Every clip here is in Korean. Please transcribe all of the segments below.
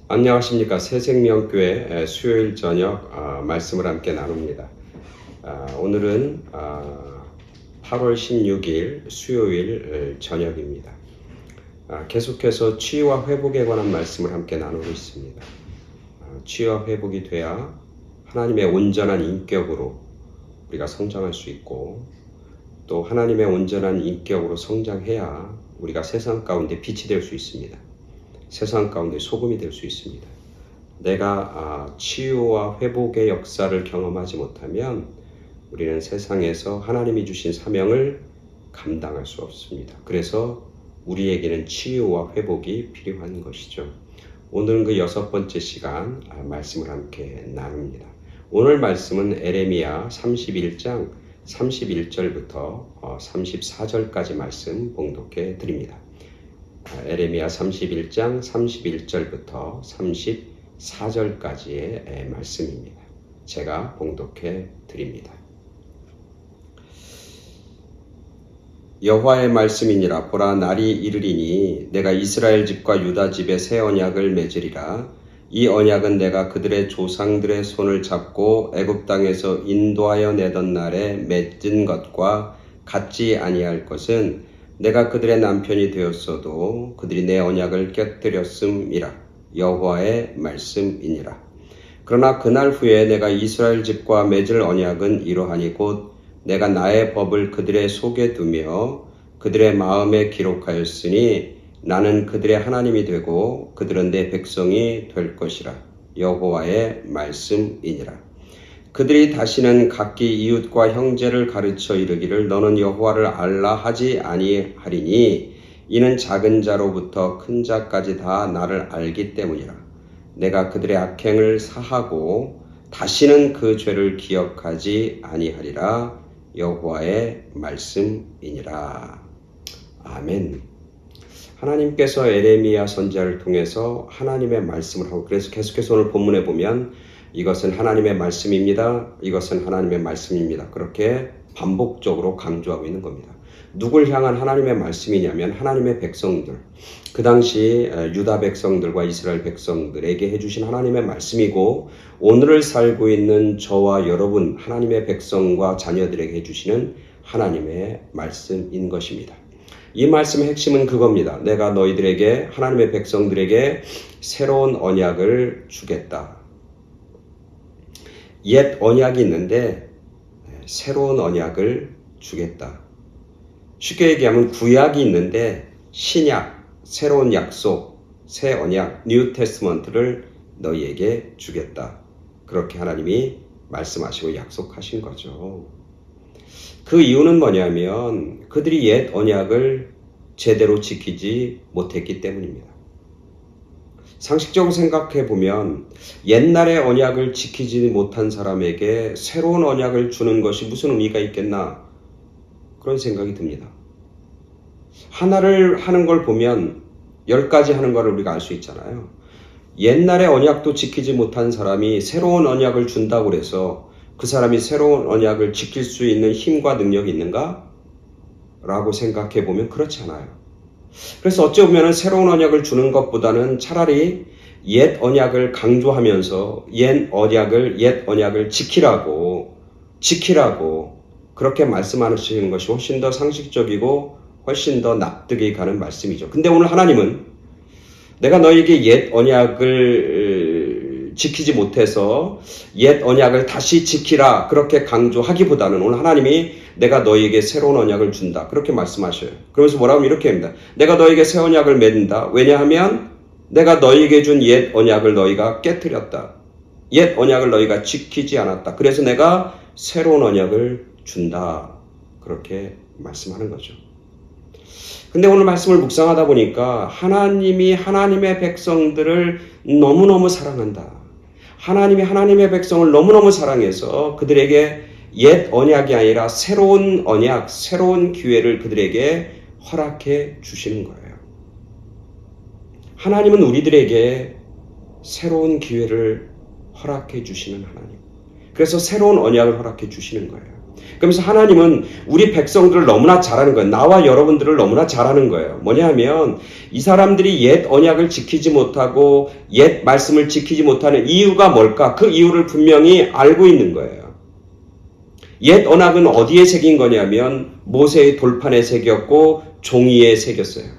안녕하십니까. 새생명교회 수요일 저녁 말씀을 함께 나눕니다. 오늘은 8월 16일 수요일 저녁입니다. 계속해서 치유와 회복에 관한 말씀을 함께 나누고 있습니다. 치유와 회복이 돼야 하나님의 온전한 인격으로 우리가 성장할 수 있고, 또 하나님의 온전한 인격으로 성장해야 우리가 세상 가운데 빛이 될 수 있습니다. 세상 가운데 소금이 될 수 있습니다. 내가 치유와 회복의 역사를 경험하지 못하면 우리는 세상에서 하나님이 주신 사명을 감당할 수 없습니다. 그래서 우리에게는 치유와 회복이 필요한 것이죠. 오늘은 그 6번째 시간 말씀을 함께 나눕니다. 오늘 말씀은 에레미야 31장 31절부터 34절까지 말씀 봉독해 드립니다. 에레미야 31장 31절부터 34절까지의 말씀입니다. 제가 봉독해 드립니다. 여호와의 말씀이니라. 보라, 날이 이르리니 내가 이스라엘 집과 유다 집에 새 언약을 맺으리라. 이 언약은 내가 그들의 조상들의 손을 잡고 애굽 땅에서 인도하여 내던 날에 맺은 것과 같지 아니할 것은 내가 그들의 남편이 되었어도 그들이 내 언약을 깨뜨렸음이라. 여호와의 말씀이니라. 그러나 그날 후에 내가 이스라엘 집과 맺을 언약은 이러하니 곧 내가 나의 법을 그들의 속에 두며 그들의 마음에 기록하였으니 나는 그들의 하나님이 되고 그들은 내 백성이 될 것이라. 여호와의 말씀이니라. 그들이 다시는 각기 이웃과 형제를 가르쳐 이르기를 너는 여호와를 알라 하지 아니하리니 이는 작은 자로부터 큰 자까지 다 나를 알기 때문이라. 내가 그들의 악행을 사하고 다시는 그 죄를 기억하지 아니하리라. 여호와의 말씀이니라. 아멘. 하나님께서 에레미야 선지자를 통해서 하나님의 말씀을 하고, 그래서 계속해서 오늘 본문에 보면 이것은 하나님의 말씀입니다. 이것은 하나님의 말씀입니다. 그렇게 반복적으로 강조하고 있는 겁니다. 누굴 향한 하나님의 말씀이냐면 하나님의 백성들, 그 당시 유다 백성들과 이스라엘 백성들에게 해주신 하나님의 말씀이고, 오늘을 살고 있는 저와 여러분 하나님의 백성과 자녀들에게 해주시는 하나님의 말씀인 것입니다. 이 말씀의 핵심은 그겁니다. 내가 너희들에게, 하나님의 백성들에게 새로운 언약을 주겠다. 옛 언약이 있는데 새로운 언약을 주겠다. 쉽게 얘기하면 구약이 있는데 신약, 새로운 약속, 새 언약, 뉴 테스트먼트를 너희에게 주겠다. 그렇게 하나님이 말씀하시고 약속하신 거죠. 그 이유는 뭐냐면 그들이 옛 언약을 제대로 지키지 못했기 때문입니다. 상식적으로 생각해 보면 옛날의 언약을 지키지 못한 사람에게 새로운 언약을 주는 것이 무슨 의미가 있겠나, 그런 생각이 듭니다. 하나를 하는 걸 보면 10가지 하는 걸 우리가 알 수 있잖아요. 옛날의 언약도 지키지 못한 사람이 새로운 언약을 준다고 해서 그 사람이 새로운 언약을 지킬 수 있는 힘과 능력이 있는가? 라고 생각해 보면 그렇지 않아요. 그래서 어찌 보면 새로운 언약을 주는 것보다는 차라리 옛 언약을 강조하면서 옛 언약을 지키라고 그렇게 말씀하시는 것이 훨씬 더 상식적이고 훨씬 더 납득이 가는 말씀이죠. 근데 오늘 하나님은 내가 너에게 옛 언약을 지키지 못해서 옛 언약을 다시 지키라 그렇게 강조하기보다는 오늘 하나님이 내가 너에게 새로운 언약을 준다 그렇게 말씀하셔요. 그러면서 뭐라고 하면 이렇게 합니다. 내가 너에게 새 언약을 맺는다. 왜냐하면 내가 너에게 준 옛 언약을 너희가 깨뜨렸다. 옛 언약을 너희가 지키지 않았다. 그래서 내가 새로운 언약을 준다. 그렇게 말씀하는 거죠. 근데 오늘 말씀을 묵상하다 보니까 하나님이 하나님의 백성들을 너무너무 사랑한다. 하나님이 하나님의 백성을 너무너무 사랑해서 그들에게 옛 언약이 아니라 새로운 언약, 새로운 기회를 그들에게 허락해 주시는 거예요. 하나님은 우리들에게 새로운 기회를 허락해 주시는 하나님. 그래서 새로운 언약을 허락해 주시는 거예요. 그러면서 하나님은 우리 백성들을 너무나 잘하는 거예요. 나와 여러분들을 너무나 잘하는 거예요. 뭐냐 하면 이 사람들이 옛 언약을 지키지 못하고 옛 말씀을 지키지 못하는 이유가 뭘까? 그 이유를 분명히 알고 있는 거예요. 옛 언약은 어디에 새긴 거냐면 모세의 돌판에 새겼고 종이에 새겼어요.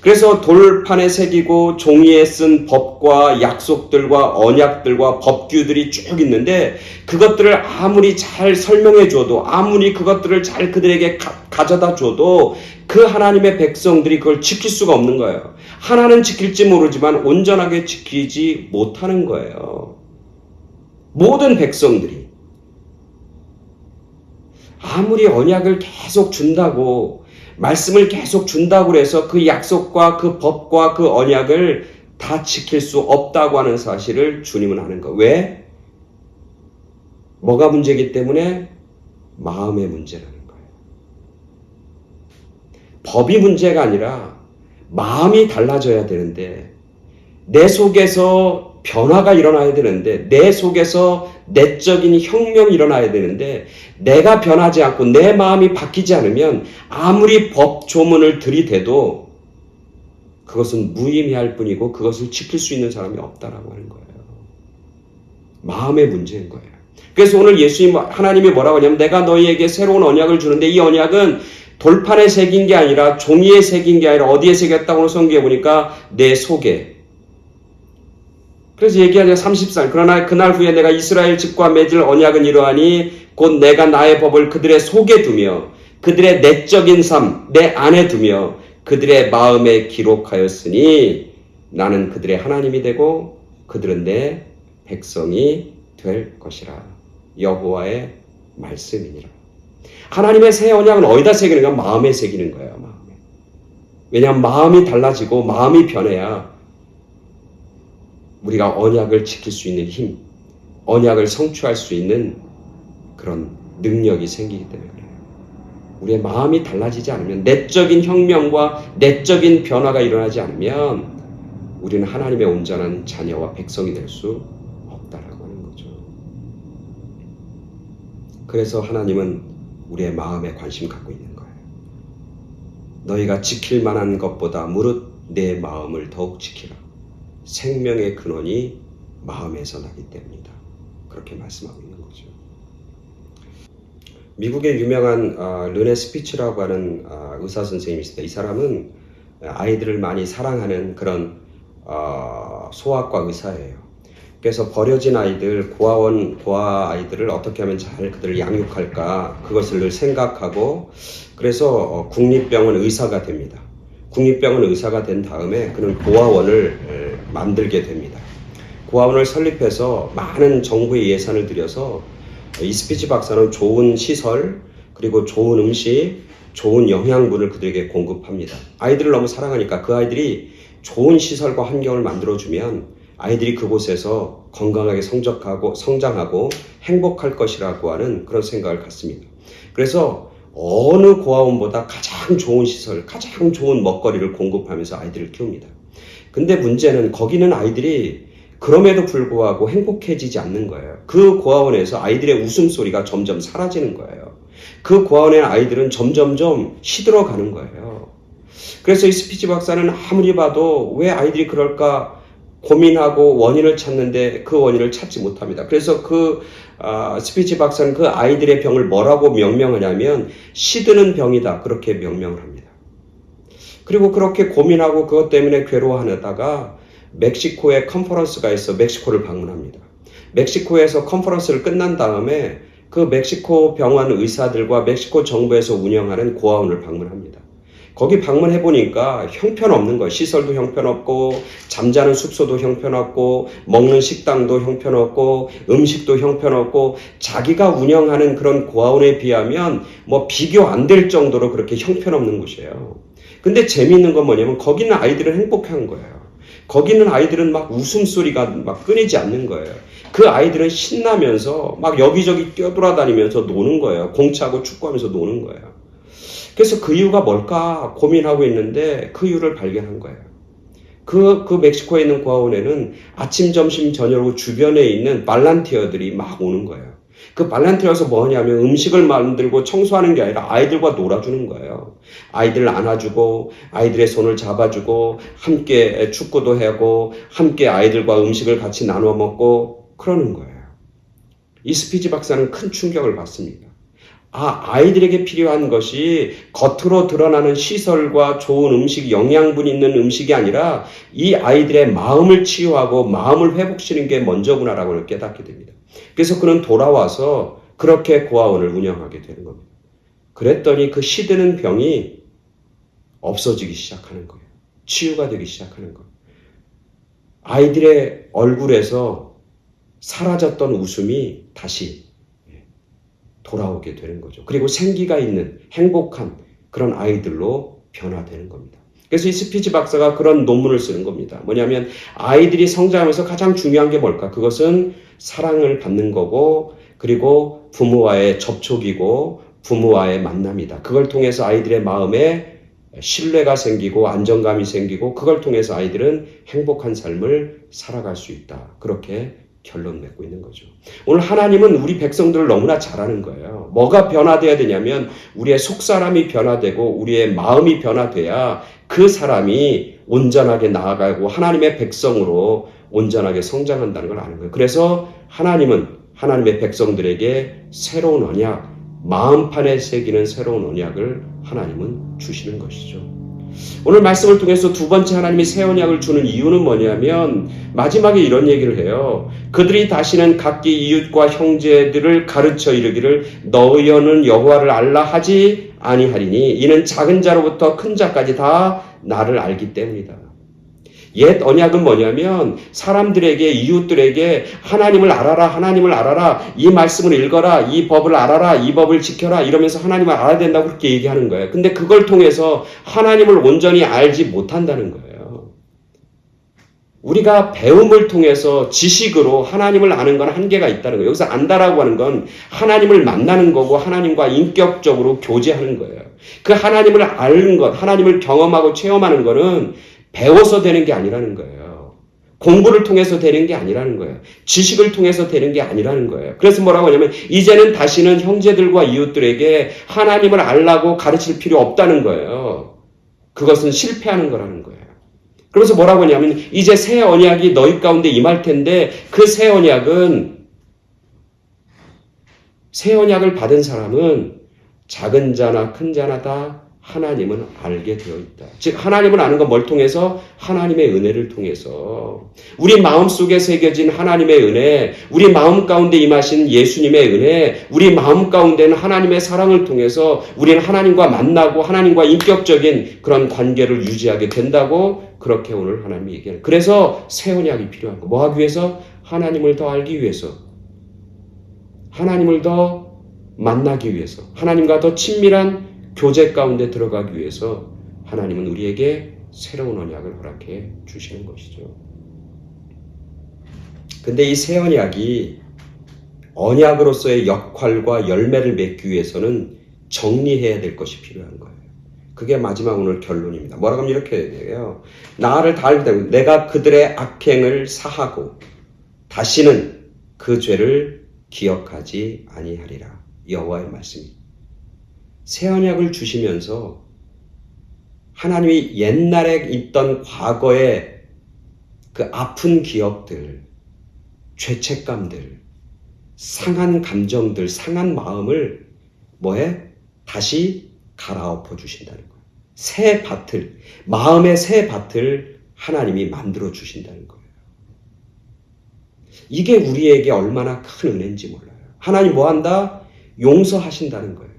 그래서 돌판에 새기고 종이에 쓴 법과 약속들과 언약들과 법규들이 쭉 있는데 그것들을 아무리 잘 설명해 줘도 아무리 그것들을 잘 그들에게 가져다 줘도 그 하나님의 백성들이 그걸 지킬 수가 없는 거예요. 하나는 지킬지 모르지만 온전하게 지키지 못하는 거예요. 모든 백성들이. 아무리 언약을 계속 준다고 말씀을 계속 준다고 해서 그 약속과 그 법과 그 언약을 다 지킬 수 없다고 하는 사실을 주님은 아는 거. 왜? 뭐가 문제이기 때문에? 마음의 문제라는 거예요. 법이 문제가 아니라 마음이 달라져야 되는데 내 속에서 변화가 일어나야 되는데 내 속에서 내적인 혁명이 일어나야 되는데 내가 변하지 않고 내 마음이 바뀌지 않으면 아무리 법 조문을 들이대도 그것은 무의미할 뿐이고 그것을 지킬 수 있는 사람이 없다라고 하는 거예요. 마음의 문제인 거예요. 그래서 오늘 예수님 하나님이 뭐라고 하냐면 내가 너희에게 새로운 언약을 주는데 이 언약은 돌판에 새긴 게 아니라 종이에 새긴 게 아니라 어디에 새겼다고 성경에 보니까 내 속에. 그래서 얘기하자 34절. 그러나 그날 후에 내가 이스라엘 집과 맺을 언약은 이러하니 곧 내가 나의 법을 그들의 속에 두며 그들의 내적인 삶 내 안에 두며 그들의 마음에 기록하였으니 나는 그들의 하나님이 되고 그들은 내 백성이 될 것이라. 여호와의 말씀이니라. 하나님의 새 언약은 어디다 새기는가? 마음에 새기는 거예요. 마음에. 왜냐하면 마음이 달라지고 마음이 변해야 우리가 언약을 지킬 수 있는 힘, 언약을 성취할 수 있는 그런 능력이 생기기 때문에 그래요. 우리의 마음이 달라지지 않으면, 내적인 혁명과 내적인 변화가 일어나지 않으면 우리는 하나님의 온전한 자녀와 백성이 될 수 없다라고 하는 거죠. 그래서 하나님은 우리의 마음에 관심 갖고 있는 거예요. 너희가 지킬 만한 것보다 무릇 내 마음을 더욱 지키라. 생명의 근원이 마음에서 나기 때문이다. 그렇게 말씀하고 있는 거죠. 미국의 유명한 르네 스피츠라고 하는 의사 선생님이 있습니다. 이 사람은 아이들을 많이 사랑하는 그런 소아과 의사예요. 그래서 버려진 아이들, 고아 아이들을 어떻게 하면 잘 그들을 양육할까, 그것을 늘 생각하고, 그래서 국립병원 의사가 됩니다. 국립병원 의사가 된 다음에 그는 고아원을 만들게 됩니다. 고아원을 설립해서 많은 정부의 예산을 들여서 이 스피치 박사는 좋은 시설, 그리고 좋은 음식, 좋은 영양분을 그들에게 공급합니다. 아이들을 너무 사랑하니까 그 아이들이 좋은 시설과 환경을 만들어주면 아이들이 그곳에서 건강하게 성장하고 행복할 것이라고 하는 그런 생각을 갖습니다. 그래서 어느 고아원보다 가장 좋은 시설, 가장 좋은 먹거리를 공급하면서 아이들을 키웁니다. 근데 문제는 거기는 아이들이 그럼에도 불구하고 행복해지지 않는 거예요. 그 고아원에서 아이들의 웃음소리가 점점 사라지는 거예요. 그 고아원의 아이들은 점점점 시들어가는 거예요. 그래서 이 스피치 박사는 아무리 봐도 왜 아이들이 그럴까 고민하고 원인을 찾는데 그 원인을 찾지 못합니다. 그래서 스피치 박사는 그 아이들의 병을 뭐라고 명명하냐면 시드는 병이다, 그렇게 명명을 합니다. 그리고 그렇게 고민하고 그것 때문에 괴로워하다가 멕시코에 컨퍼런스가 있어 멕시코를 방문합니다. 멕시코에서 컨퍼런스를 끝난 다음에 그 멕시코 병원 의사들과 멕시코 정부에서 운영하는 고아원을 방문합니다. 거기 방문해보니까 형편없는 거예요. 시설도 형편없고, 잠자는 숙소도 형편없고, 먹는 식당도 형편없고, 음식도 형편없고, 자기가 운영하는 그런 고아원에 비하면 뭐 비교 안 될 정도로 그렇게 형편없는 곳이에요. 근데 재미있는 건 뭐냐면 거기는 아이들은 행복한 거예요. 거기는 아이들은 막 웃음소리가 막 끊이지 않는 거예요. 그 아이들은 신나면서 막 여기저기 뛰어돌아다니면서 노는 거예요. 공차고 축구하면서 노는 거예요. 그래서 그 이유가 뭘까 고민하고 있는데 그 이유를 발견한 거예요. 그 멕시코에 있는 고아원에는 아침, 점심, 저녁으로 주변에 있는 발란티어들이 막 오는 거예요. 그 발란트여서 뭐냐면 음식을 만들고 청소하는 게 아니라 아이들과 놀아주는 거예요. 아이들 안아주고 아이들의 손을 잡아주고 함께 축구도 하고 함께 아이들과 음식을 같이 나눠 먹고 그러는 거예요. 이 스피지 박사는 큰 충격을 받습니다. 아이들에게 필요한 것이 겉으로 드러나는 시설과 좋은 음식, 영양분 있는 음식이 아니라 이 아이들의 마음을 치유하고 마음을 회복시키는 게 먼저구나라고 깨닫게 됩니다. 그래서 그는 돌아와서 그렇게 고아원을 운영하게 되는 겁니다. 그랬더니 그 시드는 병이 없어지기 시작하는 거예요. 치유가 되기 시작하는 거예요. 아이들의 얼굴에서 사라졌던 웃음이 다시 돌아오게 되는 거죠. 그리고 생기가 있는 행복한 그런 아이들로 변화되는 겁니다. 그래서 이 스피지 박사가 그런 논문을 쓰는 겁니다. 뭐냐면 아이들이 성장하면서 가장 중요한 게 뭘까? 그것은 사랑을 받는 거고 그리고 부모와의 접촉이고 부모와의 만남이다. 그걸 통해서 아이들의 마음에 신뢰가 생기고 안정감이 생기고 그걸 통해서 아이들은 행복한 삶을 살아갈 수 있다. 그렇게 결론 맺고 있는 거죠. 오늘 하나님은 우리 백성들을 너무나 잘 아는 거예요. 뭐가 변화돼야 되냐면 우리의 속사람이 변화되고 우리의 마음이 변화돼야 그 사람이 온전하게 나아가고 하나님의 백성으로 온전하게 성장한다는 걸 아는 거예요. 그래서 하나님은 하나님의 백성들에게 새로운 언약, 마음판에 새기는 새로운 언약을 하나님은 주시는 것이죠. 오늘 말씀을 통해서 두 번째 하나님이 새 언약을 주는 이유는 뭐냐면 마지막에 이런 얘기를 해요. 그들이 다시는 각기 이웃과 형제들을 가르쳐 이르기를 너희는 여호와를 알라 하지 아니하리니 이는 작은 자로부터 큰 자까지 다 나를 알기 때문이다. 옛 언약은 뭐냐면 사람들에게 이웃들에게 하나님을 알아라 하나님을 알아라 이 말씀을 읽어라 이 법을 알아라 이 법을 지켜라 이러면서 하나님을 알아야 된다고 그렇게 얘기하는 거예요. 근데 그걸 통해서 하나님을 온전히 알지 못한다는 거예요. 우리가 배움을 통해서 지식으로 하나님을 아는 건 한계가 있다는 거예요. 여기서 안다라고 하는 건 하나님을 만나는 거고 하나님과 인격적으로 교제하는 거예요. 그 하나님을 아는 것, 하나님을 경험하고 체험하는 거는 배워서 되는 게 아니라는 거예요. 공부를 통해서 되는 게 아니라는 거예요. 지식을 통해서 되는 게 아니라는 거예요. 그래서 뭐라고 하냐면 이제는 다시는 형제들과 이웃들에게 하나님을 알라고 가르칠 필요 없다는 거예요. 그것은 실패하는 거라는 거예요. 그래서 뭐라고 하냐면 이제 새 언약이 너희 가운데 임할 텐데 그 새 언약을 받은 사람은 작은 자나 큰 자나 다 하나님은 알게 되어 있다. 즉 하나님을 아는 건 뭘 통해서? 하나님의 은혜를 통해서. 우리 마음속에 새겨진 하나님의 은혜, 우리 마음 가운데 임하신 예수님의 은혜, 우리 마음 가운데는 하나님의 사랑을 통해서 우리는 하나님과 만나고 하나님과 인격적인 그런 관계를 유지하게 된다고 그렇게 오늘 하나님이 얘기해요. 그래서 새 언약이 필요한 거. 뭐 하기 위해서? 하나님을 더 알기 위해서. 하나님을 더 만나기 위해서. 하나님과 더 친밀한 교제 가운데 들어가기 위해서 하나님은 우리에게 새로운 언약을 허락해 주시는 것이죠. 근데 이 새 언약이 언약으로서의 역할과 열매를 맺기 위해서는 정리해야 될 것이 필요한 거예요. 그게 마지막 오늘 결론입니다. 뭐라고 하면 이렇게 얘기해요. 나를 다 알기 때문에 내가 그들의 악행을 사하고 다시는 그 죄를 기억하지 아니하리라. 여호와의 말씀입니다. 새 언약을 주시면서 하나님이 옛날에 있던 과거의 그 아픈 기억들, 죄책감들, 상한 감정들, 상한 마음을 다시 갈아엎어 주신다는 거예요. 새 밭을, 마음의 새 밭을 하나님이 만들어 주신다는 거예요. 이게 우리에게 얼마나 큰 은혜인지 몰라요. 하나님 뭐한다? 용서하신다는 거예요.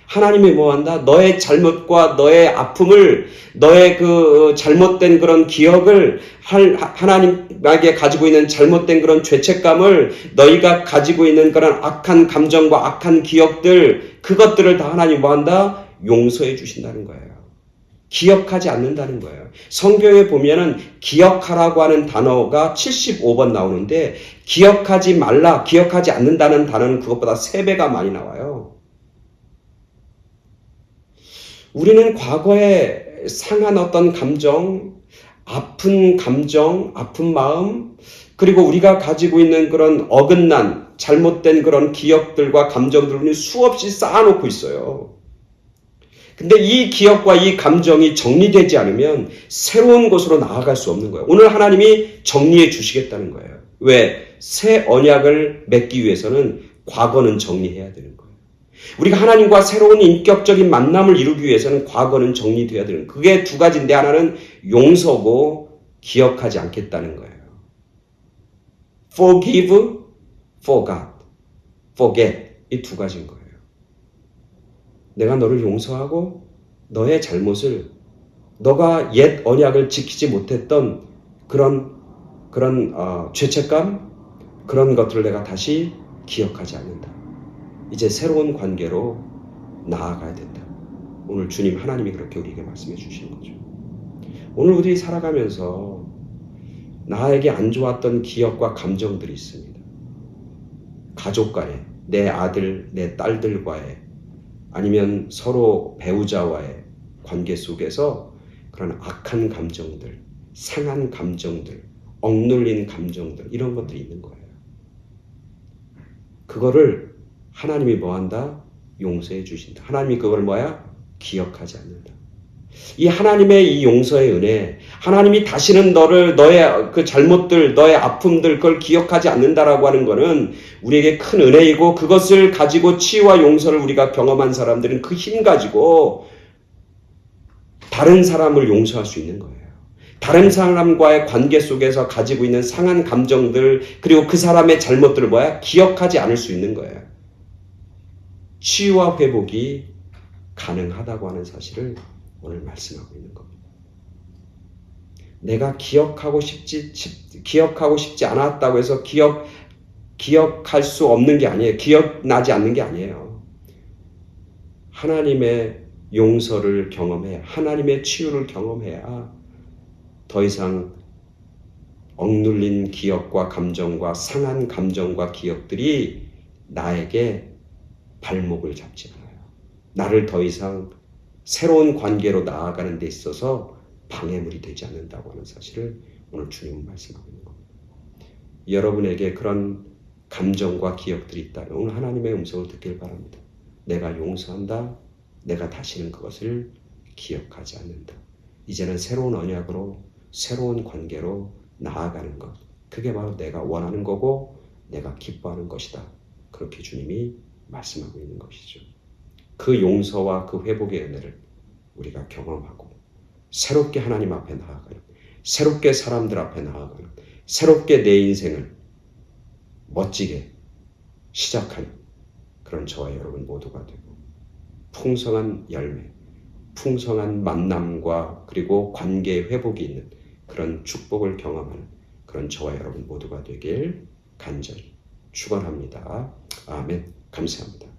하나님이 뭐한다? 너의 잘못과 너의 아픔을, 너의 그 잘못된 그런 기억을, 하나님에게 가지고 있는 잘못된 그런 죄책감을, 너희가 가지고 있는 그런 악한 감정과 악한 기억들, 그것들을 다 하나님 뭐한다? 용서해 주신다는 거예요. 기억하지 않는다는 거예요. 성경에 보면은 기억하라고 하는 단어가 75번 나오는데 기억하지 말라, 기억하지 않는다는 단어는 그것보다 3배가 많이 나와요. 우리는 과거에 상한 어떤 감정, 아픈 감정, 아픈 마음, 그리고 우리가 가지고 있는 그런 어긋난 잘못된 그런 기억들과 감정들을 수없이 쌓아놓고 있어요. 근데 이 기억과 이 감정이 정리되지 않으면 새로운 곳으로 나아갈 수 없는 거예요. 오늘 하나님이 정리해 주시겠다는 거예요. 왜? 새 언약을 맺기 위해서는 과거는 정리해야 되는 거예요. 우리가 하나님과 새로운 인격적인 만남을 이루기 위해서는 과거는 정리돼야 되는 거예요. 그게 두 가지인데 하나는 용서고 기억하지 않겠다는 거예요. Forgive, forgot, forget 이 두 가지인 거예요. 내가 너를 용서하고 너의 잘못을 너가 옛 언약을 지키지 못했던 그런 죄책감 그런 것들을 내가 다시 기억하지 않는다. 이제 새로운 관계로 나아가야 된다. 오늘 주님 하나님이 그렇게 우리에게 말씀해 주시는 거죠. 오늘 우리 살아가면서 나에게 안 좋았던 기억과 감정들이 있습니다. 가족 간에 내 아들, 내 딸들과의 아니면 서로 배우자와의 관계 속에서 그런 악한 감정들, 상한 감정들, 억눌린 감정들 이런 것들이 있는 거예요. 그거를 하나님이 뭐한다? 용서해 주신다. 하나님이 그걸 뭐야? 기억하지 않는다. 이 하나님의 이 용서의 은혜, 하나님이 다시는 너의 그 잘못들, 너의 아픔들, 그걸 기억하지 않는다라고 하는 거는 우리에게 큰 은혜이고 그것을 가지고 치유와 용서를 우리가 경험한 사람들은 그 힘 가지고 다른 사람을 용서할 수 있는 거예요. 다른 사람과의 관계 속에서 가지고 있는 상한 감정들, 그리고 그 사람의 잘못들을 뭐야? 기억하지 않을 수 있는 거예요. 치유와 회복이 가능하다고 하는 사실을 오늘 말씀하고 있는 겁니다. 내가 기억하고 싶지 않았다고 해서 기억할 수 없는 게 아니에요. 기억나지 않는 게 아니에요. 하나님의 용서를 경험해야, 하나님의 치유를 경험해야 더 이상 억눌린 기억과 감정과 상한 감정과 기억들이 나에게 발목을 잡지 않아요. 나를 더 이상 새로운 관계로 나아가는 데 있어서 방해물이 되지 않는다고 하는 사실을 오늘 주님은 말씀하고 있는 겁니다. 여러분에게 그런 감정과 기억들이 있다면 오늘 하나님의 음성을 듣길 바랍니다. 내가 용서한다. 내가 다시는 그것을 기억하지 않는다. 이제는 새로운 언약으로 새로운 관계로 나아가는 것. 그게 바로 내가 원하는 거고 내가 기뻐하는 것이다. 그렇게 주님이 말씀하고 있는 것이죠. 그 용서와 그 회복의 은혜를 우리가 경험하고 새롭게 하나님 앞에 나아가는, 새롭게 사람들 앞에 나아가는, 새롭게 내 인생을 멋지게 시작하는 그런 저와 여러분 모두가 되고 풍성한 열매, 풍성한 만남과 그리고 관계의 회복이 있는 그런 축복을 경험하는 그런 저와 여러분 모두가 되길 간절히 축원합니다. 아멘. 감사합니다.